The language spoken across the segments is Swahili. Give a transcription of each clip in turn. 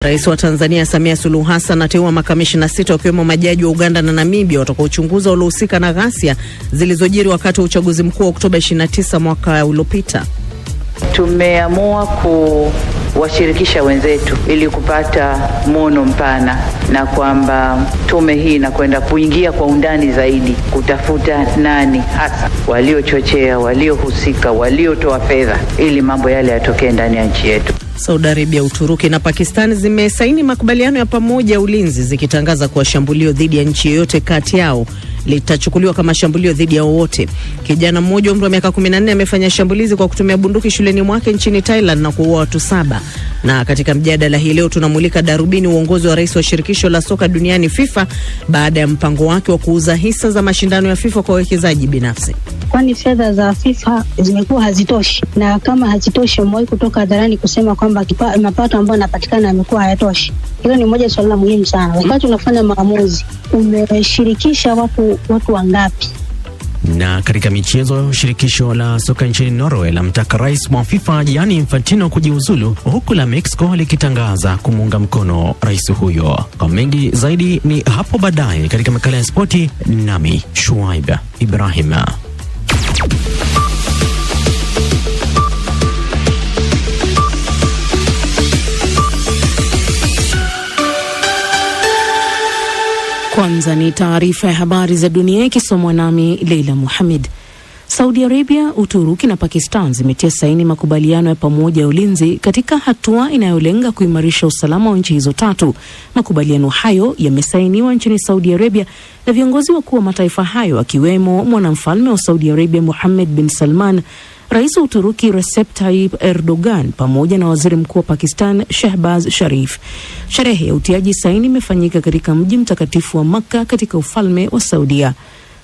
Rais wa Tanzania Samia Suluhu Hassan ateua makamishna 6 wakiwemo majaji wa Uganda na Namibia watakaochunguza waliohusika na ghasia zilizojiri wakati wa uchaguzi mkuu wa Oktoba 29 mwaka uliopita. Tumeamua kuwashirikisha wenzetu ili kupata muono mpana, na kwamba tume hii inakwenda kuingia kwa undani zaidi kutafuta nani hasa waliochochea, waliohusika, waliotoa fedha ili mambo yale yatokee ndani ya nchi yetu. Saudi Arabia, Uturuki na Pakistan zimesaini makubaliano ya pamoja ya ulinzi zikitangaza kuwa shambulio dhidi ya nchi yoyote kati yao litachukuliwa kama shambulio dhidi ya wote. Kijana mmoja umri wa miaka 14 amefanya shambulizi kwa kutumia bunduki shuleni mwake nchini Thailand na kuua watu 7. Na katika mjadala hii leo tunamulika darubini uongozi wa rais wa shirikisho la soka duniani FIFA baada ya mpango wake wa kuuza hisa za mashindano ya FIFA kwa wawekezaji binafsi. Kwani fedha za FIFA zimekuwa hazitoshi, na kama hazitoshi mmoja kutoka hadharani kusema kwamba mapato ambayo yanapatikana yamekuwa hayatoshi. Hilo ni moja swala muhimu sana. Wakati unafanya maamuzi, umeshirikisha watu wangapi? Na katika michezo, shirikisho la soka nchini Norway lamtaka rais wa FIFA Gianni Infantino kujiuzulu, huku la Mexico likitangaza kumuunga mkono rais huyo. Kwa mengi zaidi ni hapo baadaye katika makala ya spoti, nami Shuaib Ibrahim. Kwanza ni taarifa ya habari za dunia ikisomwa nami Leila Muhammad. Saudi Arabia, Uturuki na Pakistan zimetia saini makubaliano ya pamoja ya ulinzi katika hatua inayolenga kuimarisha usalama wa nchi hizo tatu. Makubaliano hayo yamesainiwa nchini Saudi Arabia na viongozi wakuu wa mataifa hayo akiwemo mwanamfalme wa Saudi Arabia Mohammed bin Salman, Rais wa Uturuki Recep Tayyip Erdogan pamoja na Waziri Mkuu wa Pakistan Shehbaz Sharif. Sherehe ya utiaji saini imefanyika katika mji mtakatifu wa Makkah katika ufalme wa Saudia.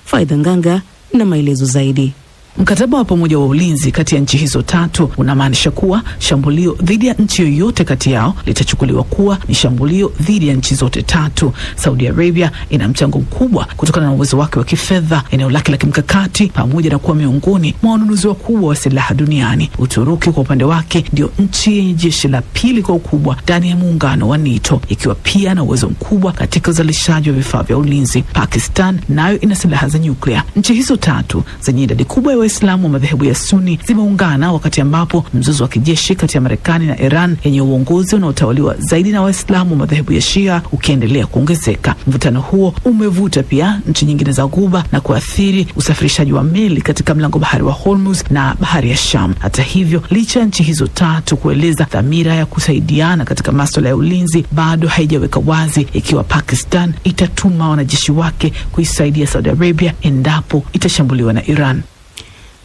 Faida Nganga na maelezo zaidi. Mkataba wa pamoja wa ulinzi kati ya nchi hizo tatu unamaanisha kuwa shambulio dhidi ya nchi yoyote kati yao litachukuliwa kuwa ni shambulio dhidi ya nchi zote tatu. Saudi Arabia ina mchango mkubwa kutokana na uwezo wake wa kifedha, eneo lake la kimkakati, pamoja na kuwa miongoni mwa wanunuzi wakubwa wa silaha duniani. Uturuki kwa upande wake ndio nchi yenye jeshi la pili kwa ukubwa ndani ya muungano wa NATO, ikiwa pia na uwezo mkubwa katika uzalishaji wa vifaa vya ulinzi. Pakistan nayo ina silaha za nyuklia. Nchi hizo tatu zenye idadi kubwa ya Waislamu wa madhehebu ya Sunni zimeungana wakati ambapo mzozo wa kijeshi kati ya Marekani na Iran yenye uongozi unaotawaliwa zaidi na Waislamu wa madhehebu ya Shia ukiendelea kuongezeka. Mvutano huo umevuta pia nchi nyingine za Ghuba na kuathiri usafirishaji wa meli katika mlango bahari wa Hormuz na bahari ya Sham. Hata hivyo, licha ya nchi hizo tatu kueleza dhamira ya kusaidiana katika masuala ya ulinzi, bado haijaweka wazi ikiwa Pakistan itatuma wanajeshi wake kuisaidia Saudi Arabia endapo itashambuliwa na Iran.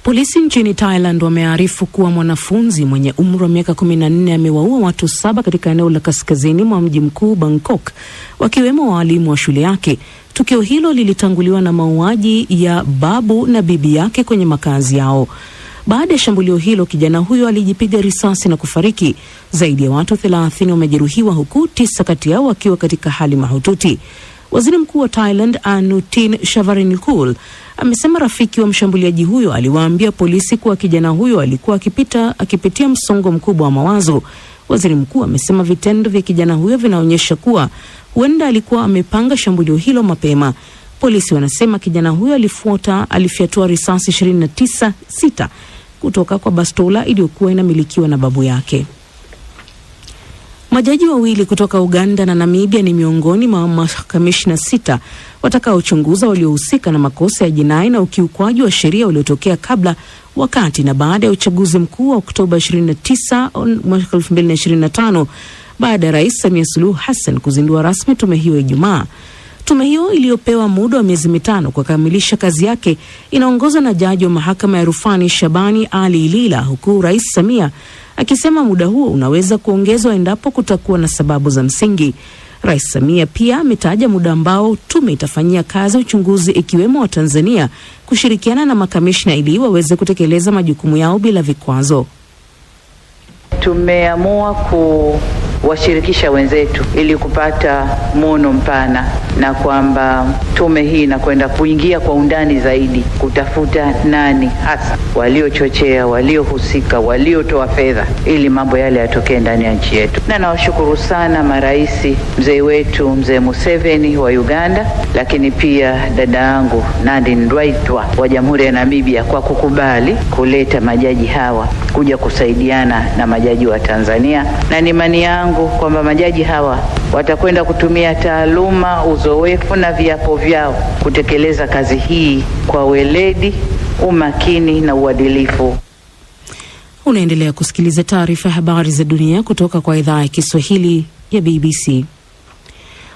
Polisi nchini Thailand wamearifu kuwa mwanafunzi mwenye umri wa miaka 14 amewaua watu 7 katika eneo la kaskazini mwa mji mkuu Bangkok, wakiwemo walimu wa shule yake. Tukio hilo lilitanguliwa na mauaji ya babu na bibi yake kwenye makazi yao. Baada ya shambulio hilo, kijana huyo alijipiga risasi na kufariki. Zaidi ya watu 30 wamejeruhiwa, huku 9 kati yao wakiwa katika hali mahututi. Waziri Mkuu wa Thailand Anutin Charnvirakul amesema rafiki wa mshambuliaji huyo aliwaambia polisi kuwa kijana huyo alikuwa akipitia msongo mkubwa wa mawazo. Waziri mkuu amesema vitendo vya kijana huyo vinaonyesha kuwa huenda alikuwa amepanga shambulio hilo mapema. Polisi wanasema kijana huyo alifyatua risasi 29 kutoka kwa bastola iliyokuwa inamilikiwa na babu yake. Majaji wawili kutoka Uganda na Namibia ni miongoni mwa makamishna 6 watakaochunguza waliohusika na makosa ya jinai na ukiukwaji wa sheria uliotokea kabla, wakati na baada ya uchaguzi mkuu wa Oktoba 29 mwaka 2025 baada ya Rais Samia Suluhu Hassan kuzindua rasmi tume hiyo Ijumaa. Tume hiyo iliyopewa muda wa miezi 5 kukamilisha kazi yake inaongozwa na jaji wa mahakama ya rufani Shabani Ali Ilila, huku Rais Samia akisema muda huo unaweza kuongezwa endapo kutakuwa na sababu za msingi. Rais Samia pia ametaja muda ambao tume itafanyia kazi uchunguzi, ikiwemo wa Tanzania kushirikiana na makamishna ili waweze kutekeleza majukumu yao bila vikwazo. Tumeamua kuwashirikisha wenzetu ili kupata muono mpana, na kwamba tume hii inakwenda kuingia kwa undani zaidi kutafuta nani hasa waliochochea, waliohusika, waliotoa fedha ili mambo yale yatokee ndani ya nchi yetu. Na nawashukuru sana marais, mzee wetu mzee Museveni wa Uganda, lakini pia dada yangu Nadine Ndwaitwa wa Jamhuri ya Namibia kwa kukubali kuleta majaji hawa kuja kusaidiana na majaji wa Tanzania, na ni imani yangu kwamba majaji hawa watakwenda kutumia taaluma, uzoefu na viapo vyao kutekeleza kazi hii kwa weledi, umakini na uadilifu. Unaendelea kusikiliza taarifa ya habari za dunia kutoka kwa idhaa ya Kiswahili ya BBC.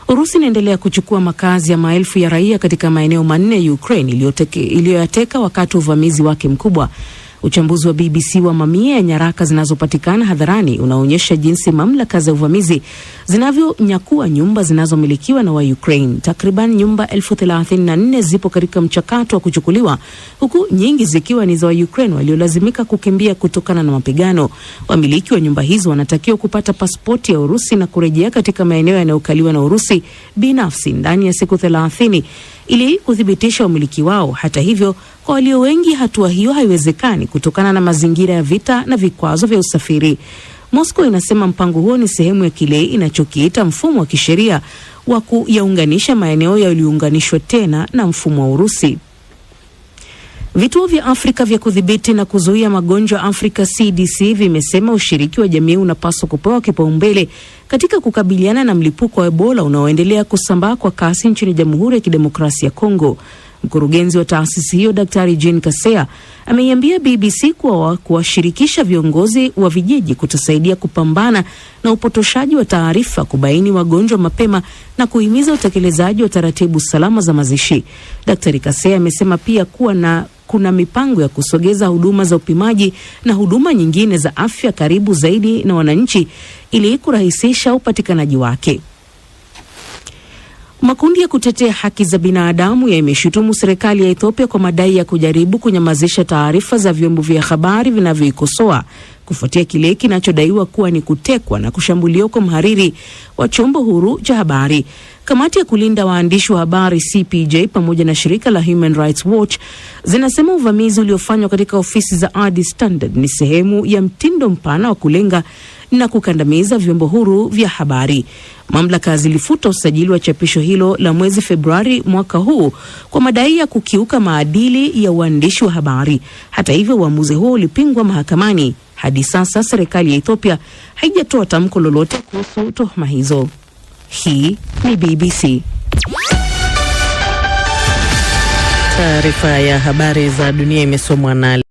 Urusi inaendelea kuchukua makazi ya maelfu ya raia katika maeneo manne ya Ukraine iliyoyateka wakati uvamizi wake mkubwa. Uchambuzi wa BBC wa mamia ya nyaraka zinazopatikana hadharani unaonyesha jinsi mamlaka za uvamizi zinavyonyakua nyumba zinazomilikiwa na wa Ukraine. Takriban nyumba 1034 zipo katika mchakato wa kuchukuliwa, huku nyingi zikiwa ni za wa Ukraine waliolazimika kukimbia kutokana na mapigano. Wamiliki wa nyumba hizo wanatakiwa kupata pasipoti ya Urusi na kurejea katika maeneo yanayokaliwa na Urusi binafsi ndani ya siku 30 ili kuthibitisha umiliki wao. Hata hivyo, kwa walio wengi hatua hiyo haiwezekani kutokana na mazingira ya vita na vikwazo vya usafiri. Moscow inasema mpango huo ni sehemu ya kile inachokiita mfumo wa kisheria wa kuyaunganisha maeneo yaliyounganishwa tena na mfumo wa Urusi. Vituo vya Afrika vya kudhibiti na kuzuia magonjwa Afrika CDC vimesema ushiriki wa jamii unapaswa kupewa kipaumbele katika kukabiliana na mlipuko wa Ebola unaoendelea kusambaa kwa kasi nchini Jamhuri ya Kidemokrasia ya Kongo. Mkurugenzi wa taasisi hiyo Daktari Jean Kaseya ameiambia BBC kuwa kuwashirikisha viongozi wa vijiji kutasaidia kupambana na upotoshaji wa taarifa, kubaini wagonjwa mapema na kuhimiza utekelezaji wa taratibu salama za mazishi. Daktari Kaseya amesema pia kuwa kuna mipango ya kusogeza huduma za upimaji na huduma nyingine za afya karibu zaidi na wananchi ili kurahisisha upatikanaji wake. Makundi ya kutetea haki za binadamu yameshutumu serikali ya Ethiopia kwa madai ya kujaribu kunyamazisha taarifa za vyombo vya habari vinavyoikosoa kufuatia kile kinachodaiwa kuwa ni kutekwa na kushambuliwa kwa mhariri wa chombo huru cha habari. Kamati ya kulinda waandishi wa habari CPJ pamoja na shirika la Human Rights Watch zinasema uvamizi uliofanywa katika ofisi za Addis Standard ni sehemu ya mtindo mpana wa kulenga na kukandamiza vyombo huru vya habari. Mamlaka zilifuta usajili wa chapisho hilo la mwezi Februari mwaka huu kwa madai ya kukiuka maadili ya uandishi wa habari. Hata hivyo, uamuzi huo ulipingwa mahakamani. Hadi sasa serikali ya Ethiopia haijatoa tamko lolote kuhusu tuhuma hizo. Hii ni BBC. Taarifa ya habari za dunia imesomwa na